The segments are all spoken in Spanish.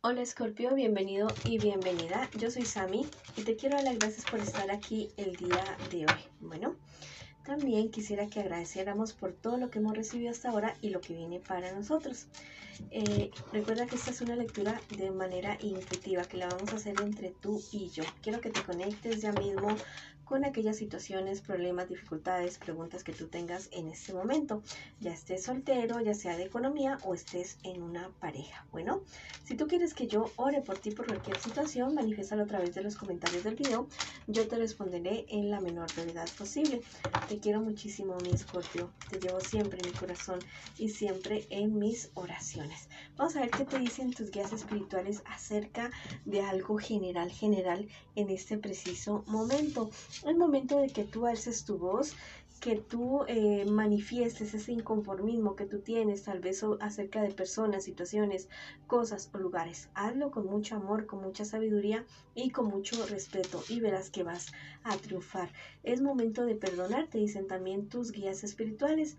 Hola Escorpio, bienvenido y bienvenida. Yo soy Sami y te quiero dar las gracias por estar aquí el día de hoy. Bueno, también quisiera que agradeciéramos por todo lo que hemos recibido hasta ahora y lo que viene para nosotros. Recuerda que esta es una lectura de manera intuitiva, que la vamos a hacer entre tú y yo. Quiero que te conectes ya mismo con aquellas situaciones, problemas, dificultades, preguntas que tú tengas en este momento. Ya estés soltero, ya sea de economía o estés en una pareja. Bueno, si tú quieres que yo ore por ti por cualquier situación, manifiéstalo a través de los comentarios del video. Yo te responderé en la menor brevedad posible. Te quiero muchísimo, mi Escorpio. Te llevo siempre en mi corazón y siempre en mis oraciones. Vamos a ver qué te dicen tus guías espirituales acerca de algo general en este preciso momento. El momento de que tú alces tu voz, que tú manifiestes ese inconformismo que tú tienes, tal vez acerca de personas, situaciones, cosas o lugares. Hazlo con mucho amor, con mucha sabiduría y con mucho respeto y verás que vas a triunfar. Es momento de perdonar, te dicen también tus guías espirituales,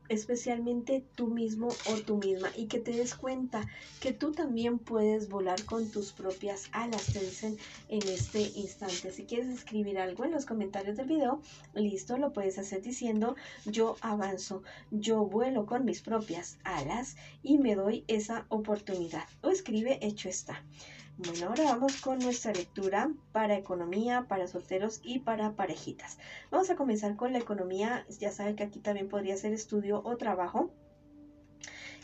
especialmente tú mismo o tú misma, y que te des cuenta que tú también puedes volar con tus propias alas, te dicen en este instante. Si quieres escribir algo en los comentarios del video, listo, lo puedes hacer diciendo: yo avanzo, yo vuelo con mis propias alas y me doy esa oportunidad, o escribe hecho está. Bueno, ahora vamos con nuestra lectura para economía, para solteros y para parejitas. Vamos a comenzar con la economía. Ya saben que aquí también podría ser estudio o trabajo.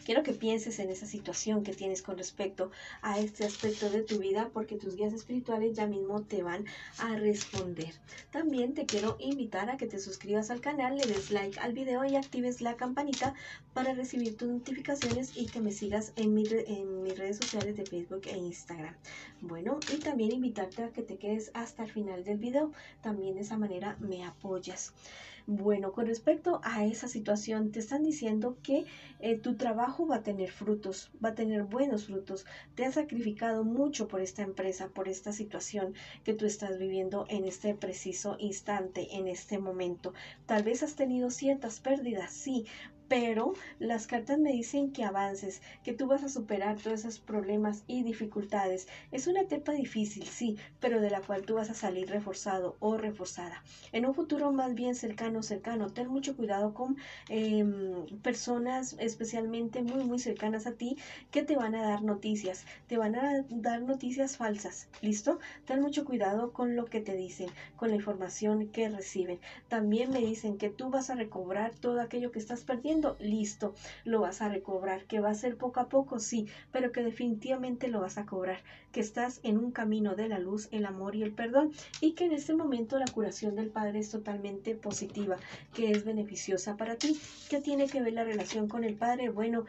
Quiero que pienses en esa situación que tienes con respecto a este aspecto de tu vida, porque tus guías espirituales ya mismo te van a responder. También te quiero invitar a que te suscribas al canal, le des like al video y actives la campanita para recibir tus notificaciones, y que me sigas en mis redes sociales de Facebook e Instagram. Bueno, y también invitarte a que te quedes hasta el final del video. También de esa manera me apoyas. Bueno, con respecto a esa situación, te están diciendo que tu trabajo va a tener frutos, va a tener buenos frutos. Te has sacrificado mucho por esta empresa, por esta situación que tú estás viviendo en este preciso instante, en este momento. Tal vez has tenido ciertas pérdidas, sí, pero las cartas me dicen que avances, que tú vas a superar todos esos problemas y dificultades. Es una etapa difícil, sí, pero de la cual tú vas a salir reforzado o reforzada. En un futuro más bien cercano, ten mucho cuidado con personas especialmente muy cercanas a ti, que te van a dar noticias, te van a dar noticias falsas. ¿Listo? Ten mucho cuidado con lo que te dicen, con la información que reciben. También me dicen que tú vas a recobrar todo aquello que estás perdiendo. Listo, lo vas a recobrar, que va a ser poco a poco, sí, pero que definitivamente lo vas a cobrar, que estás en un camino de la luz, el amor y el perdón, y que en este momento la curación del Padre es totalmente positiva, que es beneficiosa para ti. ¿Qué tiene que ver la relación con el Padre? Bueno,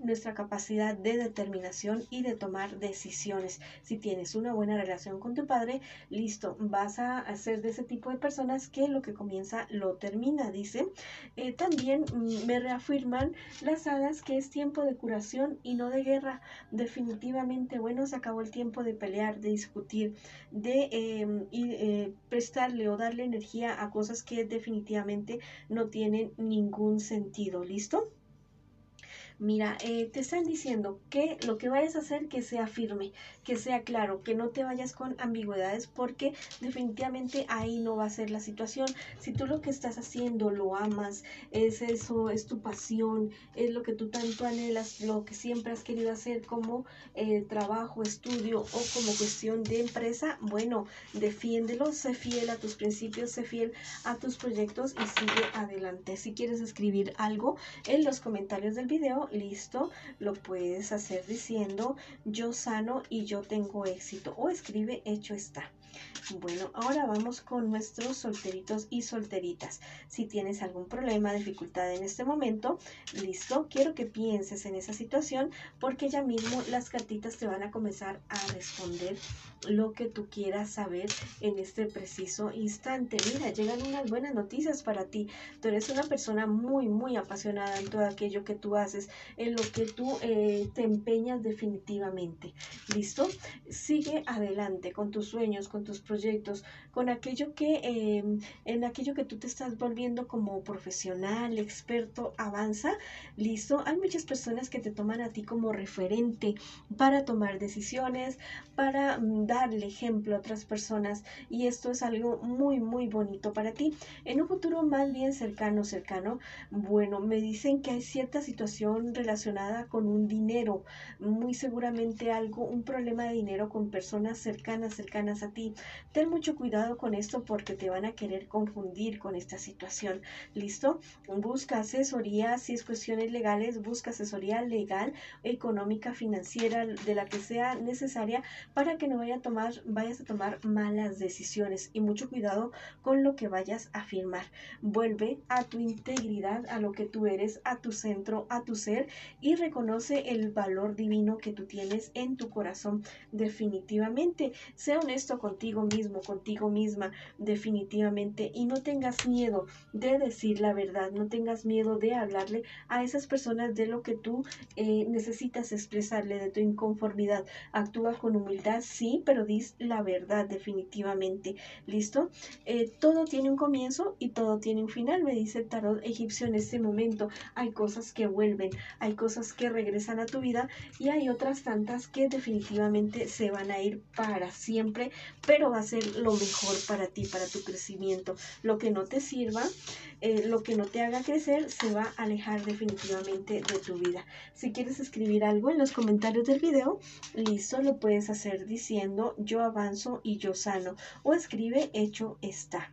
nuestra capacidad de determinación y de tomar decisiones. Si tienes una buena relación con tu Padre, listo, vas a ser de ese tipo de personas que lo que comienza lo termina, dice. También me reafirman las hadas que es tiempo de curación y no de guerra. Definitivamente, bueno, se acabó el tiempo de pelear, de discutir, de prestarle o darle energía a cosas que definitivamente no tienen ningún sentido. ¿Listo? Mira, te están diciendo que lo que vayas a hacer, que sea firme, que sea claro, que no te vayas con ambigüedades, porque definitivamente ahí no va a ser la situación. Si tú lo que estás haciendo lo amas, es eso, es tu pasión, es lo que tú tanto anhelas, lo que siempre has querido hacer como trabajo, estudio o como cuestión de empresa, bueno, defiéndelo, sé fiel a tus principios, sé fiel a tus proyectos y sigue adelante. Si quieres escribir algo en los comentarios del video, listo, lo puedes hacer diciendo: yo sano y yo tengo éxito, o escribe hecho está. Bueno, ahora vamos con nuestros solteritos y solteritas. Si tienes algún problema, dificultad en este momento, listo, quiero que pienses en esa situación, porque ya mismo las cartitas te van a comenzar a responder lo que tú quieras saber en este preciso instante. Mira, llegan unas buenas noticias para ti. Tú eres una persona muy apasionada en todo aquello que tú haces, en lo que tú te empeñas definitivamente. ¿Listo? Sigue adelante con tus sueños, con tus proyectos, con aquello en aquello que tú te estás volviendo como profesional, experto, avanza. ¿Listo? Hay muchas personas que te toman a ti como referente para tomar decisiones, para darle ejemplo a otras personas, y esto es algo muy, muy bonito para ti. En un futuro más bien cercano, bueno, me dicen que hay cierta situación relacionada con un dinero, muy seguramente algo, un problema de dinero con personas cercanas a ti. Ten mucho cuidado con esto porque te van a querer confundir con esta situación. ¿Listo? Busca asesoría, si es cuestiones legales, busca asesoría legal, económica, financiera, de la que sea necesaria para que no vayas a tomar malas decisiones, y mucho cuidado con lo que vayas a firmar. Vuelve a tu integridad, a lo que tú eres, a tu centro, a tu ser, y reconoce el valor divino que tú tienes en tu corazón definitivamente. Sea honesto contigo mismo, contigo misma, definitivamente, y no tengas miedo de decir la verdad, no tengas miedo de hablarle a esas personas de lo que tú necesitas expresarle, de tu inconformidad. Actúa con humildad, sí, pero dis la verdad definitivamente. ¿Listo? Todo tiene un comienzo y todo tiene un final, me dice el tarot egipcio en este momento. Hay cosas que vuelven, hay cosas que regresan a tu vida, y hay otras tantas que definitivamente se van a ir para siempre, pero va a ser lo mejor para ti, para tu crecimiento. Lo que no te sirva, lo que no te haga crecer, se va a alejar definitivamente de tu vida. Si quieres escribir algo en los comentarios del video, listo, lo puedes hacer diciendo yo avanzo y yo sano, o escribe hecho está.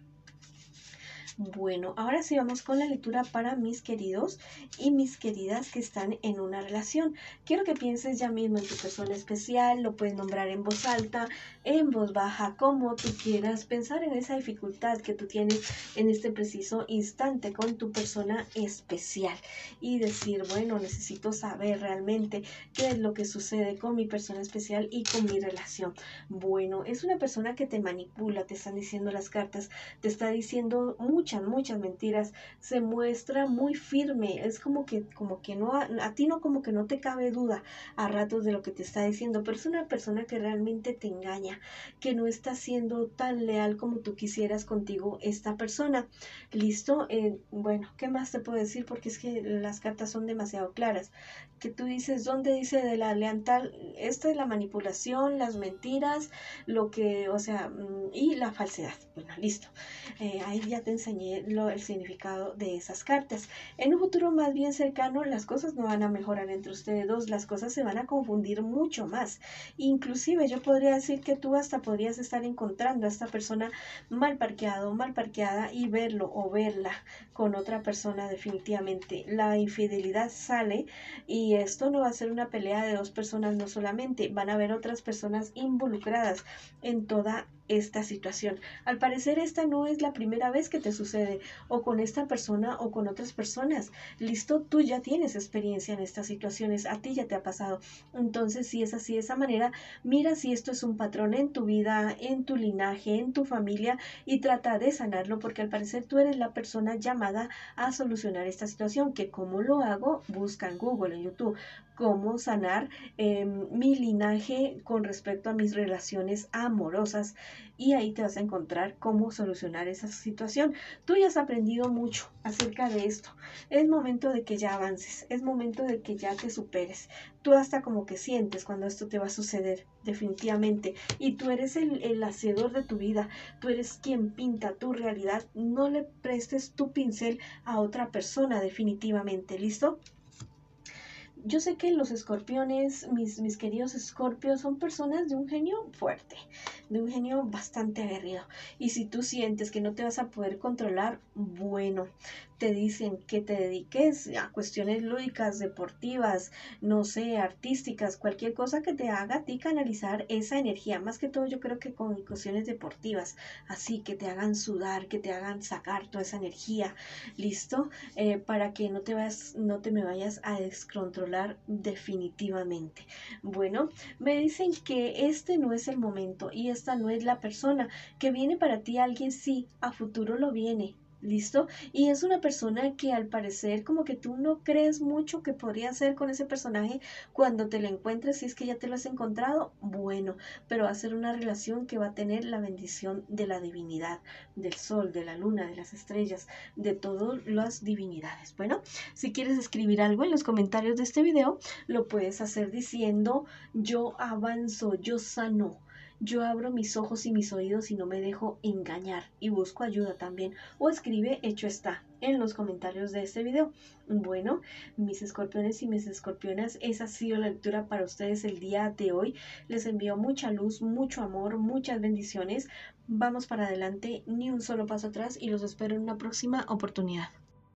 Bueno, ahora sí vamos con la lectura para mis queridos y mis queridas que están en una relación. Quiero que pienses ya mismo en tu persona especial, lo puedes nombrar en voz alta, en voz baja, como tú quieras, pensar en esa dificultad que tú tienes en este preciso instante con tu persona especial y decir, bueno, necesito saber realmente qué es lo que sucede con mi persona especial y con mi relación. Bueno, es una persona que te manipula, te están diciendo las cartas, te está diciendo muchas mentiras, se muestra muy firme, es como que no, a ti no, como que no te cabe duda a ratos de lo que te está diciendo, pero es una persona que realmente te engaña, que no está siendo tan leal como tú quisieras contigo esta persona. ¿Listo? Bueno, ¿qué más te puedo decir? Porque es que las cartas son demasiado claras, que tú dices, ¿dónde dice de la lealtad? Esta es la manipulación, las mentiras, lo que, o sea, y la falsedad. Bueno, listo. Ahí ya te enseñé el significado de esas cartas. En un futuro más bien cercano, las cosas no van a mejorar entre ustedes dos, las cosas se van a confundir mucho más. Inclusive yo podría decir que tú hasta podrías estar encontrando a esta persona mal parqueado, mal parqueada, y verlo o verla con otra persona definitivamente. La infidelidad sale, y esto no va a ser una pelea de dos personas, no solamente, van a haber otras personas involucradas en toda esta situación. Al parecer esta no es la primera vez que te sucede, o con esta persona o con otras personas. Listo, tú ya tienes experiencia en estas situaciones, a ti ya te ha pasado. Entonces, si es así de esa manera, mira si esto es un patrón en tu vida, en tu linaje, en tu familia, y trata de sanarlo, porque al parecer tú eres la persona llamada a solucionar esta situación. Que cómo lo hago, busca en Google, en YouTube, cómo sanar mi linaje con respecto a mis relaciones amorosas, y ahí te vas a encontrar cómo solucionar esa situación. Tú ya has aprendido mucho acerca de esto. Es momento de que ya avances, es momento de que ya te superes. Tú hasta como que sientes cuando esto te va a suceder, definitivamente. Y tú eres el hacedor de tu vida, tú eres quien pinta tu realidad. No le prestes tu pincel a otra persona, definitivamente. ¿Listo? Yo sé que los escorpiones, mis queridos escorpios, son personas de un genio fuerte, de un genio bastante aguerrido. Y si tú sientes que no te vas a poder controlar, bueno, te dicen que te dediques a cuestiones lúdicas, deportivas, no sé, artísticas, cualquier cosa que te haga a ti canalizar esa energía. Más que todo yo creo que con cuestiones deportivas, así que te hagan sudar, que te hagan sacar toda esa energía. ¿Listo? Para que no te me vayas a descontrolar definitivamente. Bueno, me dicen que este no es el momento y esta no es la persona. Que viene para ti alguien, sí, a futuro lo viene, ¿Listo? Y es una persona que al parecer como que tú no crees mucho que podría ser con ese personaje cuando te lo encuentres, si es que ya te lo has encontrado, bueno, pero va a ser una relación que va a tener la bendición de la divinidad, del sol, de la luna, de las estrellas, de todas las divinidades. Bueno, si quieres escribir algo en los comentarios de este video, lo puedes hacer diciendo: yo avanzo, yo sano. Yo abro mis ojos y mis oídos y no me dejo engañar y busco ayuda también. O escribe hecho está en los comentarios de este video. Bueno, mis escorpiones y mis escorpionas, esa ha sido la lectura para ustedes el día de hoy. Les envío mucha luz, mucho amor, muchas bendiciones. Vamos para adelante, ni un solo paso atrás y los espero en una próxima oportunidad.